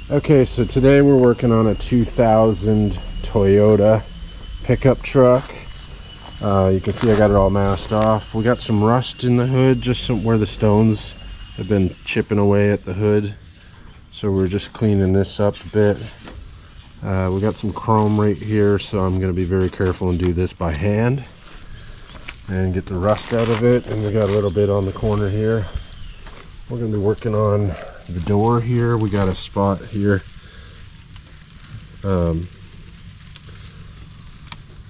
Okay, so today we're working on a 2000 Toyota pickup truck. You can see I got it all masked off. We got some rust in the hood, just where the stones have been chipping away at the hood. So we're just cleaning this up a bit. We got some chrome right here, so I'm going to be very careful and do this by hand and get the rust out of it. And we got a little bit on the corner here. We're going to be working on the door here. We got a spot here. I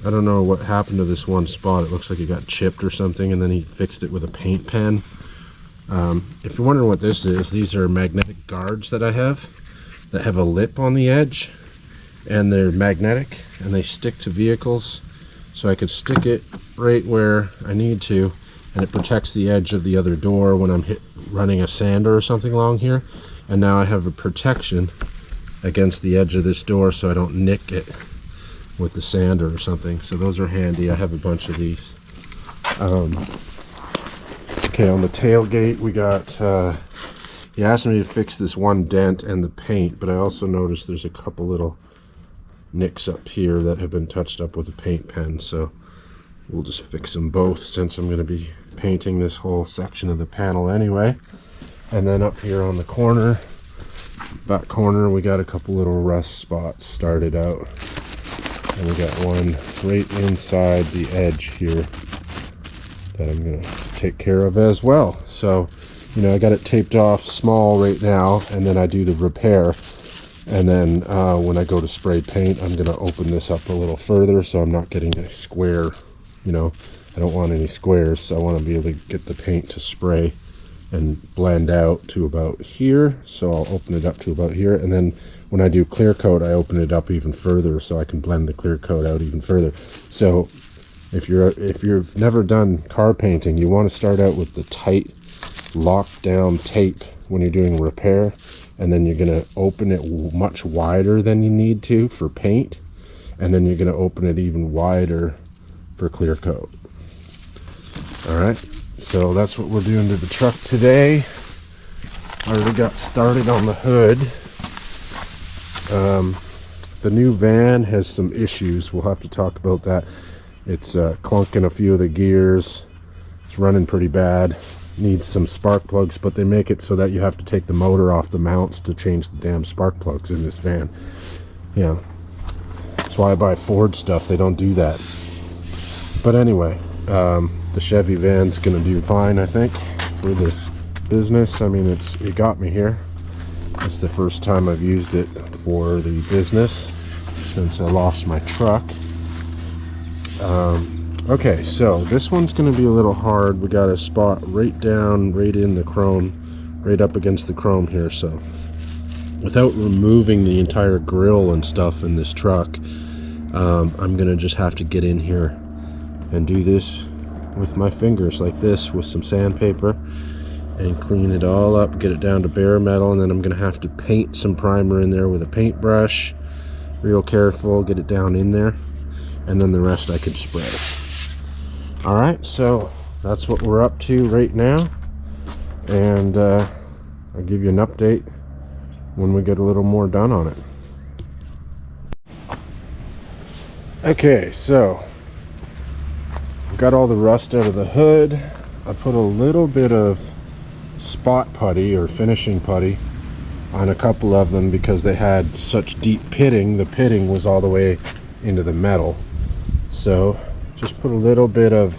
don't know what happened to this one spot. It looks like it got chipped or something, and then he fixed it with a paint pen. If you're wondering what this is, these are magnetic guards that I have that have a lip on the edge, and they're magnetic and they stick to vehicles, so I could stick it right where I need to, and it protects the edge of the other door when I'm running a sander or something along here. And now I have a protection against the edge of this door so I don't nick it with the sander or something. So those are handy. I have a bunch of these. Okay, on the tailgate we got, he asked me to fix this one dent and the paint, but I also noticed there's a couple little nicks up here that have been touched up with a paint pen, so we'll just fix them both since I'm going to be painting this whole section of the panel anyway. And then up here on the corner, back corner, we got a couple little rust spots started out, and we got one right inside the edge here that I'm going to take care of as well. So, you know, I got it taped off small right now, and then I do the repair, and then when I go to spray paint, I'm going to open this up a little further so I'm not getting a square. You know, I don't want any squares, so I want to be able to get the paint to spray and blend out to about here. So I'll open it up to about here, and then when I do clear coat, I open it up even further so I can blend the clear coat out even further. So if you've never done car painting, you want to start out with the tight locked down tape when you're doing repair, and then you're going to open it much wider than you need to for paint, and then you're going to open it even wider for clear coat. All right, so that's what we're doing to the truck today. Already got started on the hood. The new van has some issues. We'll have to talk about that. It's clunking a few of the gears. It's running pretty bad. Needs some spark plugs, but they make it so that you have to take the motor off the mounts to change the damn spark plugs in this van. Yeah, that's why I buy Ford stuff. They don't do that. But anyway, the Chevy van's gonna do fine, I think, for the business. I mean, it got me here. It's the first time I've used it for the business since I lost my truck. Okay, so this one's gonna be a little hard. We got a spot right in the chrome, right up against the chrome here. So without removing the entire grill and stuff in this truck, I'm gonna just have to get in here and do this with my fingers like this with some sandpaper and clean it all up, get it down to bare metal, and then I'm gonna have to paint some primer in there with a paintbrush, real careful, get it down in there, and then the rest I could spray. All right, so that's what we're up to right now, and I'll give you an update when we get a little more done on it. Okay, so got all the rust out of the hood. I put a little bit of spot putty or finishing putty on a couple of them because they had such deep pitting. The pitting was all the way into the metal. So just put a little bit of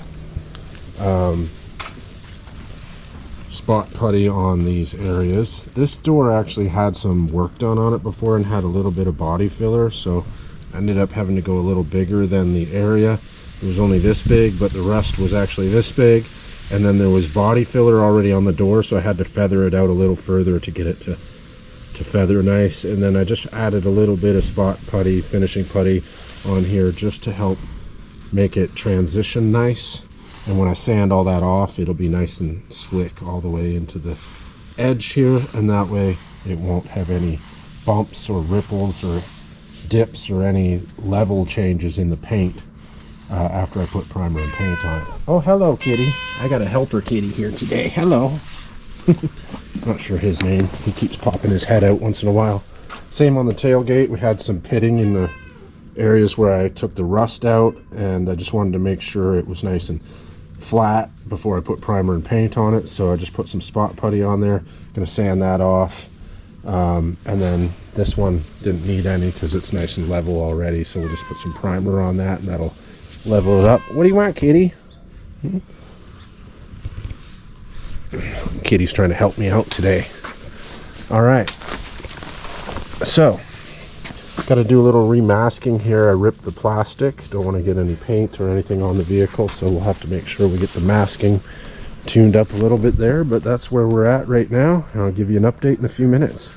spot putty on these areas. This door actually had some work done on it before and had a little bit of body filler, so I ended up having to go a little bigger than the area. It was only this big, but the rust was actually this big, and then there was body filler already on the door, so I had to feather it out a little further to get it to feather nice. And then I just added a little bit of spot putty, finishing putty on here just to help make it transition nice. And when I sand all that off, it'll be nice and slick all the way into the edge here, and that way it won't have any bumps or ripples or dips or any level changes in the paint after I put primer and paint on it. Oh, hello, kitty. I got a helper kitty here today. Hello. Not sure his name. He keeps popping his head out once in a while. Same on the tailgate. We had some pitting in the areas where I took the rust out, and I just wanted to make sure it was nice and flat before I put primer and paint on it. So I just put some spot putty on there. Gonna sand that off, and then this one didn't need any because it's nice and level already, so we'll just put some primer on that and that'll level it up. What do you want, Kitty? Kitty's trying to help me out today. All right, so got to do a little remasking here. I ripped the plastic, don't want to get any paint or anything on the vehicle, so we'll have to make sure we get the masking tuned up a little bit there, but that's where we're at right now, and I'll give you an update in a few minutes.